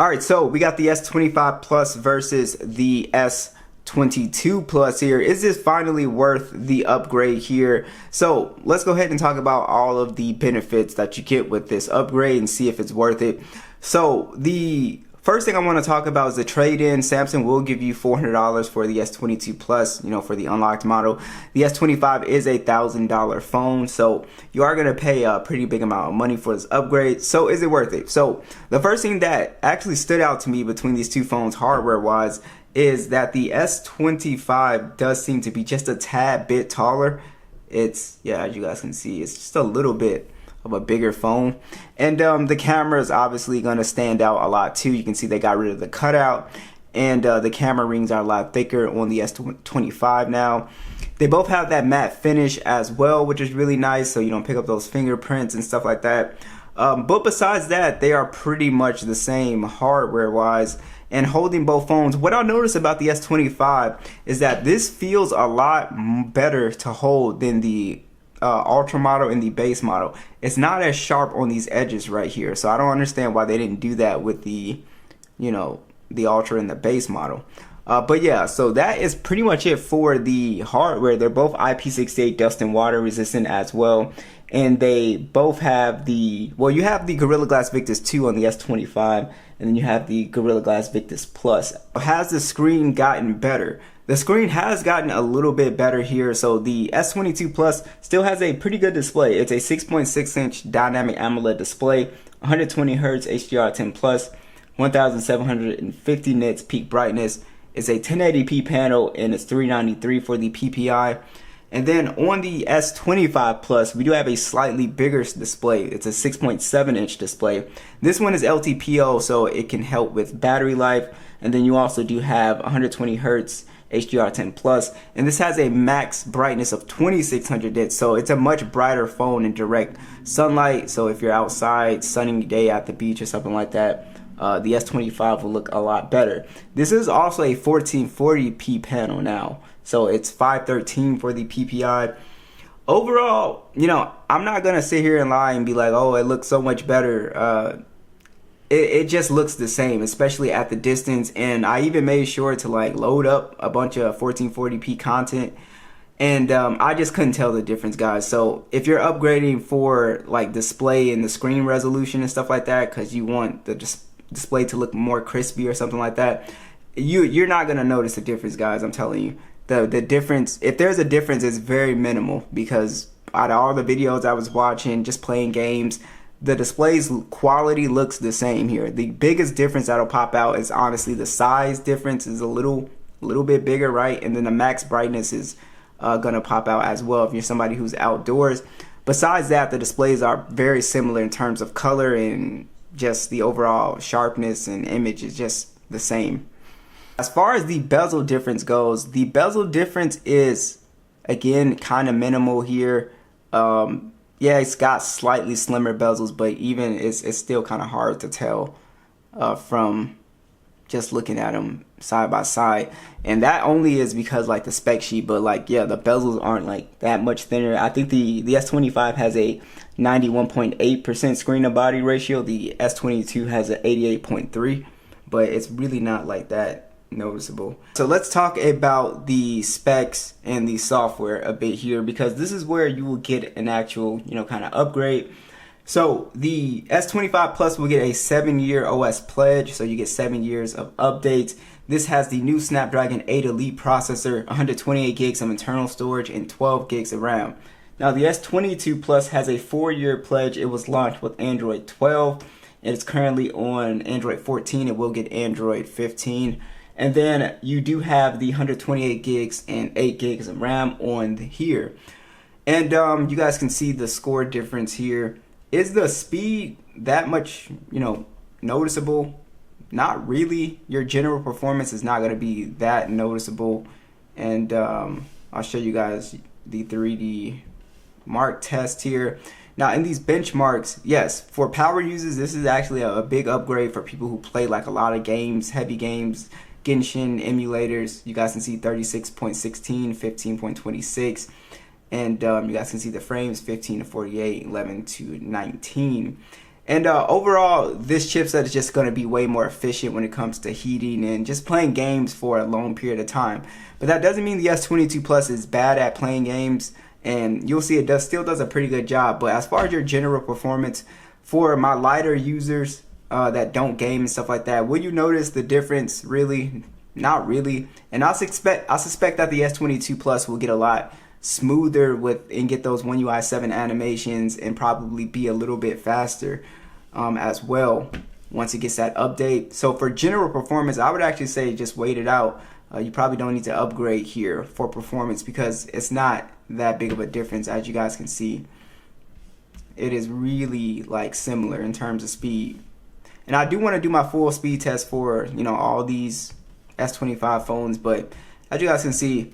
All right, so we got the S25 Plus versus the S22 Plus here. Is this finally worth the upgrade here? So let's go ahead and talk about all of the benefits that you get with this upgrade and see if it's worth it. So the first thing I want to talk about is the trade-in. Samsung will give you $400 for the S22 Plus, for the unlocked model. The S25 is a $1,000 phone, so you are going to pay a pretty big amount of money for this upgrade. So is it worth it? So the first thing that actually stood out to me between these two phones hardware-wise is that the S25 does seem to be just a tad bit taller. It's, yeah, as you guys can see, it's just a little bit of a bigger phone, and the camera is obviously going to stand out a lot too. You can see they got rid of the cutout, and the camera rings are a lot thicker on the S25 now. They both have that matte finish as well, which is really nice, so you don't pick up those fingerprints and stuff like that. But besides that, they are pretty much the same hardware wise. And holding both phones, what I noticed about the S25 is that this feels a lot better to hold than the Ultra model and the base model. It's not as sharp on these edges right here, so I don't understand why they didn't do that with the the Ultra and the base model. But yeah, so that is pretty much it for the hardware. They're both IP68 dust and water resistant as well, and they both have the, well, you have the Gorilla Glass Victus 2 on the S25, and then you have the Gorilla Glass Victus Plus. Has the screen gotten better? The screen has gotten a little bit better here. So the S22 Plus still has a pretty good display. It's a 6.6-inch dynamic AMOLED display, 120 Hz HDR10 Plus, 1750 nits peak brightness. It's a 1080p panel, and it's 393 for the PPI. And then on the S25 Plus, we do have a slightly bigger display. It's a 6.7-inch display. This one is LTPO, so it can help with battery life. And then you also do have 120 Hz HDR10 Plus, and this has a max brightness of 2600 nits, so it's a much brighter phone in direct sunlight. So if you're outside, sunny day at the beach or something like that, the S25 will look a lot better. This is also a 1440p panel now, so it's 513 for the PPI. Overall, I'm not gonna sit here and lie and be like, oh, it looks so much better. It just looks the same, especially at the distance. And I even made sure to load up a bunch of 1440p content, and I just couldn't tell the difference, guys. So if you're upgrading for display and the screen resolution and stuff like that, because you want the display to look more crispy or something like that, you're not gonna notice the difference, guys. I'm telling you, the difference, if there's a difference, it's very minimal, because out of all the videos I was watching, just playing games, the display's quality looks the same here. The biggest difference that'll pop out is honestly the size difference is a little bit bigger, right? And then the max brightness is gonna pop out as well if you're somebody who's outdoors. Besides that, the displays are very similar in terms of color, and just the overall sharpness and image is just the same. As far as the bezel difference goes, the bezel difference is, again, kind of minimal here. Yeah, it's got slightly slimmer bezels, but even it's still kind of hard to tell from just looking at them side by side. And that only is because the spec sheet, but yeah, the bezels aren't that much thinner. I think the S25 has a 91.8% screen to body ratio. The S22 has an 88.3, but it's really not that noticeable. So let's talk about the specs and the software a bit here, because this is where you will get an actual kind of upgrade. So the S25 Plus will get a 7-year OS pledge, so you get 7 years of updates. This has the new Snapdragon 8 Elite processor, 128 gigs of internal storage, and 12 gigs of RAM. Now the S22 Plus has a 4-year pledge. It was launched with Android 12, and it's currently on Android 14. It will get Android 15. And then you do have the 128 gigs and 8 gigs of RAM on here. And you guys can see the score difference here. Is the speed that much, noticeable? Not really. Your general performance is not going to be that noticeable. And I'll show you guys the 3D Mark test here. Now in these benchmarks, yes, for power users, this is actually a big upgrade for people who play a lot of games, heavy games, Genshin emulators. You guys can see 36.16, 15.26, and you guys can see the frames 15 to 48, 11 to 19. And overall, this chipset is just going to be way more efficient when it comes to heating and just playing games for a long period of time. But that doesn't mean the S22 Plus is bad at playing games, and you'll see it still does a pretty good job. But as far as your general performance, for my lighter users that don't game and stuff like that, will you notice the difference? Really? Not really. And I suspect that the S22 Plus will get a lot smoother and get those One UI 7 animations and probably be a little bit faster as well once it gets that update. So for general performance, I would actually say just wait it out. You probably don't need to upgrade here for performance because it's not that big of a difference. As you guys can see, it is really like similar in terms of speed. And I do want to do my full speed test for, you know, all these S25 phones, but as you guys can see,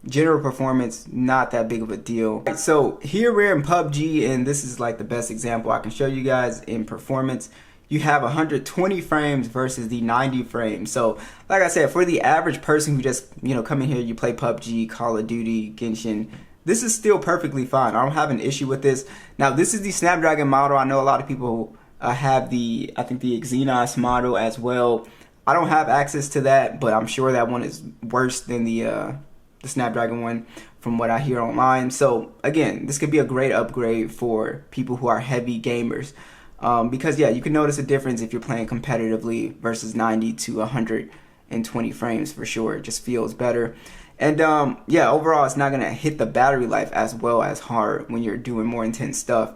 general performance, not that big of a deal. So here we're in PUBG, and this is like the best example I can show you guys in performance. You have 120 frames versus the 90 frames. So like I said, for the average person who just, you know, come in here, you play PUBG, Call of Duty, Genshin, this is still perfectly fine. I don't have an issue with this. Now this is the Snapdragon model. I know a lot of people have the, I think the Exynos model as well. I don't have access to that, but I'm sure that one is worse than the Snapdragon one from what I hear online. So again, this could be a great upgrade for people who are heavy gamers because yeah, you can notice a difference if you're playing competitively versus 90 to 120 frames for sure. It just feels better. And yeah, overall it's not gonna hit the battery life as well as hard when you're doing more intense stuff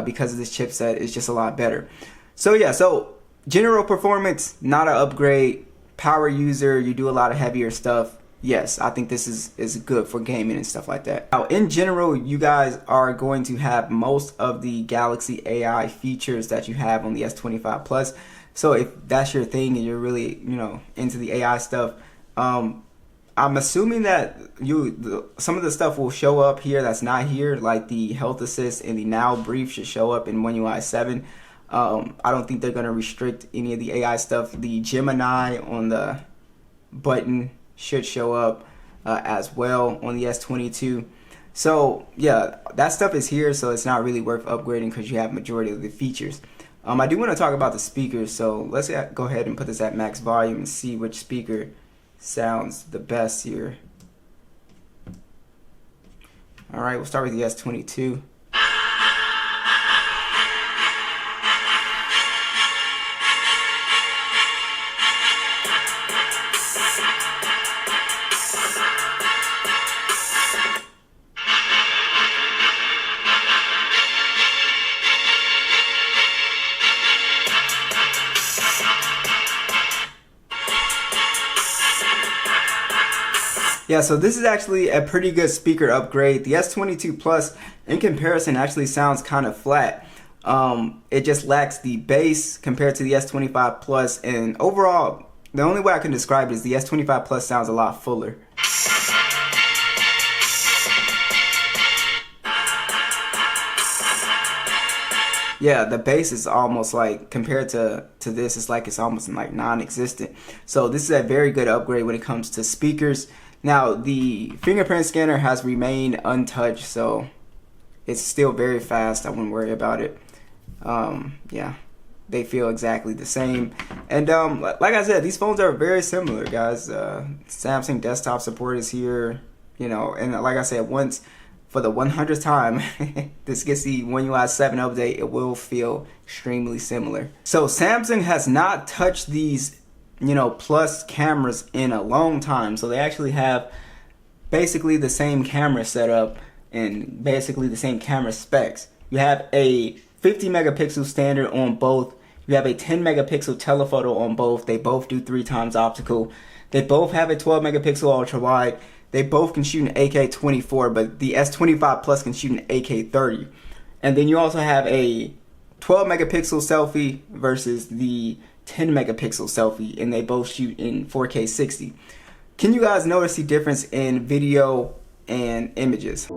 because of this chipset. It's just a lot better. So yeah, so general performance, not an upgrade. Power user, you do a lot of heavier stuff. Yes, I think this is good for gaming and stuff like that. Now, in general, you guys are going to have most of the Galaxy AI features that you have on the S25 Plus. So if that's your thing and you're really, you know, into the AI stuff, I'm assuming that some of the stuff will show up here that's not here, like the health assist and the now brief should show up in One UI 7. I don't think they're going to restrict any of the AI stuff. The Gemini on the button should show up as well on the S22. So yeah, that stuff is here, so it's not really worth upgrading because you have majority of the features. I do want to talk about the speakers, so let's go ahead and put this at max volume and see which speaker sounds the best here. Alright, we'll start with the S22. Yeah, so this is actually a pretty good speaker upgrade. The S22 Plus, in comparison, actually sounds kind of flat. It just lacks the bass compared to the S25 Plus, and overall, the only way I can describe it is the S25 Plus sounds a lot fuller. Yeah, the bass is almost like, compared to this, it's like it's almost like non-existent. So this is a very good upgrade when it comes to speakers. Now, the fingerprint scanner has remained untouched, so it's still very fast. I wouldn't worry about it. Yeah, they feel exactly the same. And like I said, these phones are very similar, guys. Samsung desktop support is here, you know, and like I said, once for the 100th time this gets the One UI 7 update, it will feel extremely similar. So Samsung has not touched these, you know, Plus cameras in a long time. So they actually have basically the same camera setup and basically the same camera specs. You have a 50 megapixel standard on both. You have a 10 megapixel telephoto on both. They both do 3x optical. They both have a 12 megapixel ultra wide. They both can shoot an AK-24, but the S25 Plus can shoot an AK-30. And then you also have a 12 megapixel selfie versus the 10 megapixel selfie, and they both shoot in 4K 60. Can you guys notice the difference in video and images?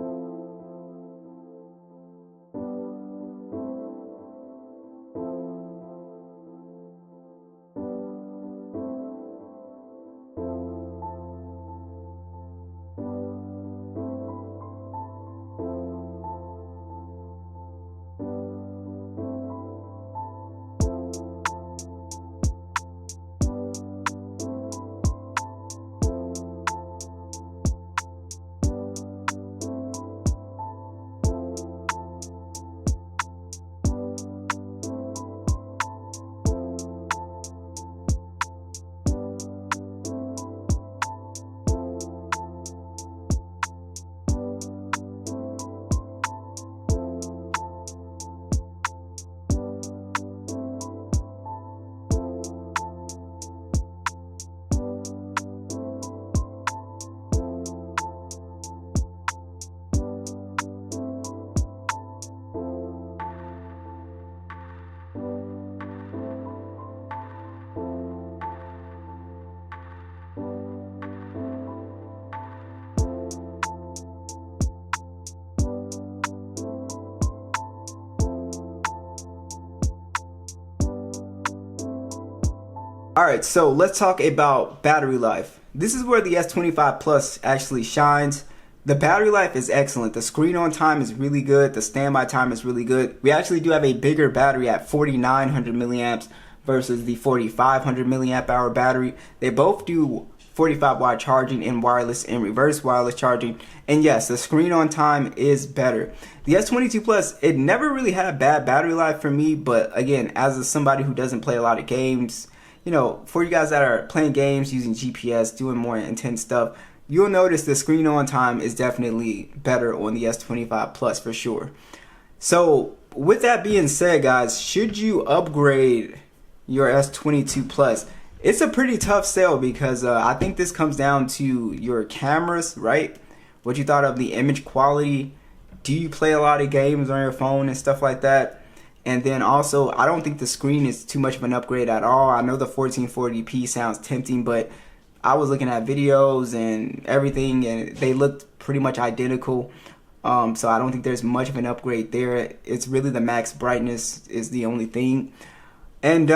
Alright, so let's talk about battery life. This is where the S25 Plus actually shines. The battery life is excellent. The screen on time is really good. The standby time is really good. We actually do have a bigger battery at 4900 milliamps versus the 4500 milliamp hour battery. They both do 45-watt charging in wireless and reverse wireless charging. And yes, the screen on time is better. The S22 Plus, it never really had bad battery life for me, but again, as somebody who doesn't play a lot of games, you know, for you guys that are playing games using GPS, doing more intense stuff, you'll notice the screen on time is definitely better on the S25 Plus for sure. So with that being said, guys, should you upgrade your S22 Plus? It's a pretty tough sell because I think this comes down to your cameras, right? What you thought of the image quality. Do you play a lot of games on your phone and stuff like that? And then also, I don't think the screen is too much of an upgrade at all. I know the 1440p sounds tempting, but I was looking at videos and everything, and they looked pretty much identical. So I don't think there's much of an upgrade there. It's really the max brightness is the only thing. And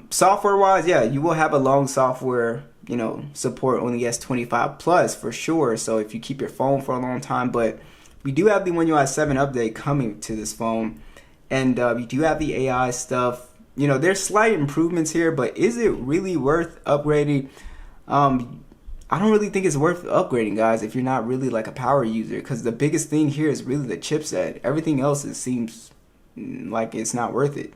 software-wise, yeah, you will have a long software, you know, support on the S25 Plus for sure. So if you keep your phone for a long time, but we do have the One UI 7 update coming to this phone. And you do have the AI stuff. You know, there's slight improvements here, but is it really worth upgrading? I don't really think it's worth upgrading, guys, if you're not really like a power user, because the biggest thing here is really the chipset. Everything else, it seems like it's not worth it.